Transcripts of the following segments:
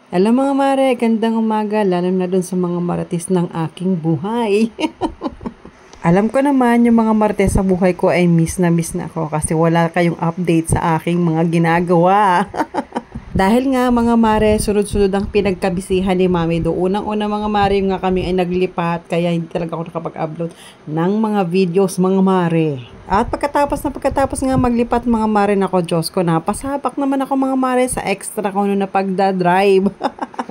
Alam mga mare, gandang umaga, lalo na dun sa mga marites ng aking buhay. Alam ko naman yung mga marites sa buhay ko ay miss na ako kasi wala kayong update sa aking mga ginagawa. Dahil nga mga mare, sunod-sunod ang pinagkabisihan ni Mami do. Unang-una mga mare, nga kami ay naglipat kaya hindi talaga ako nakapag-upload ng mga videos mga mare. At pagkatapos nga maglipat mga mare, nako Diyos ko, napasabak naman ako mga mare sa extra ko na pagdadrive.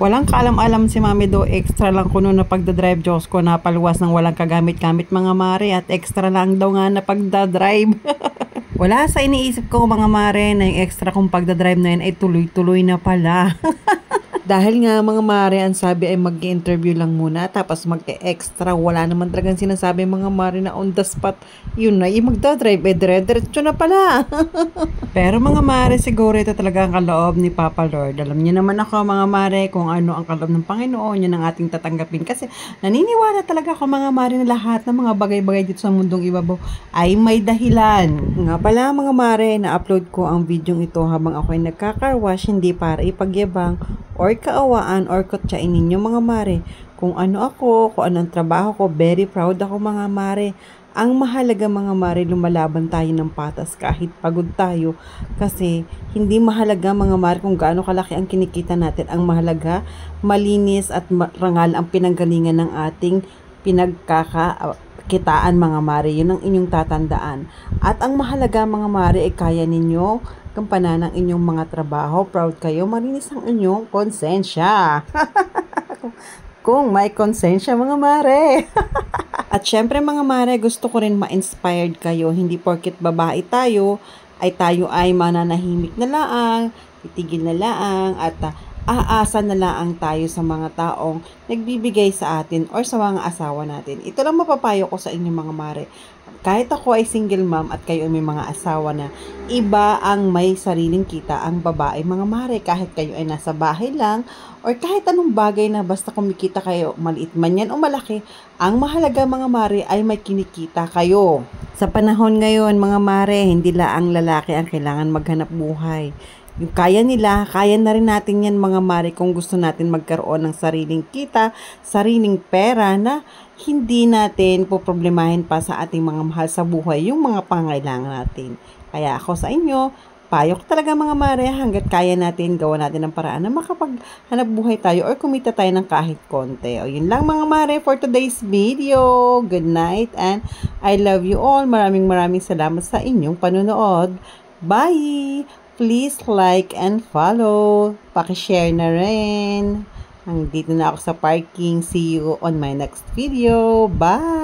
Walang kaalam-alam si Mami do, extra lang ko na pagdadrive, Diyos ko, napaluwas ng walang kagamit-gamit mga mare at extra lang daw nga na pagdadrive. Wala sa iniisip ko mga mare na yung extra kong pagdadrive na yun ay tuloy-tuloy na pala. Dahil nga mga mare, ang sabi ay mag-interview lang muna tapos mag-extra. Wala naman talagang sinasabi mga mare na on the spot. Yun na, yung magdadrive, dire-diretso na pala. Pero mga mare, siguro ito talaga ang kaloob ni Papa Lord. Alam niyo naman ako mga mare kung ano ang kaloob ng Panginoon, yun ang ating tatanggapin. Kasi naniniwala talaga ako mga mare na lahat ng mga bagay-bagay dito sa mundong ibabaw ay may dahilan. Nga pala mga mare, na-upload ko ang video ito habang ako ay nagkakarwash, hindi para ipagyabang or kaawaan or kutsain ninyo mga mare. Kung ano ako, kung ano ang trabaho ko, very proud ako mga mare. Ang mahalaga mga mare, lumalaban tayo ng patas kahit pagod tayo. Kasi hindi mahalaga mga mare kung gaano kalaki ang kinikita natin. Ang mahalaga, malinis at rangal ang pinanggalingan ng ating pinagkakakitaan mga mare. Yun ang inyong tatandaan. At ang mahalaga mga mare ay kaya ninyo kampanan ng inyong mga trabaho. Proud kayo, malinis ang inyong konsensya. Kung may konsensya mga mare. At syempre mga mare, gusto ko rin ma-inspired kayo. Hindi porket babae tayo ay mananahimik na laang, titigil na laang, at aasa na laang tayo sa mga taong nagbibigay sa atin or sa mga asawa natin. Ito lang mapapayo ko sa inyo mga mare. Kahit ako ay single mom at kayo ay may mga asawa na, iba ang may sariling kita ang babae mga mare. Kahit kayo ay nasa bahay lang or kahit anong bagay na basta kumikita kayo, maliit man yan o malaki, ang mahalaga mga mare ay may kinikita kayo. Sa panahon ngayon mga mare, hindi lang ang lalaki ang kailangan maghanap buhay. Yung kaya nila, kaya na rin natin yan mga mare kung gusto natin magkaroon ng sariling kita, sariling pera na hindi natin poproblemahin pa sa ating mga mahal sa buhay yung mga pangailangan natin. Kaya ako sa inyo, payo ko talaga mga mare, hanggat kaya natin, gawa natin ng paraan na makapaghanap buhay tayo or kumita tayo ng kahit konti. O yun lang mga mare for today's video. Good night and I love you all. Maraming salamat sa inyong panonood. Bye! Please like and follow. Paki-share na rin. Dito na ako sa parking. See you on my next video. Bye!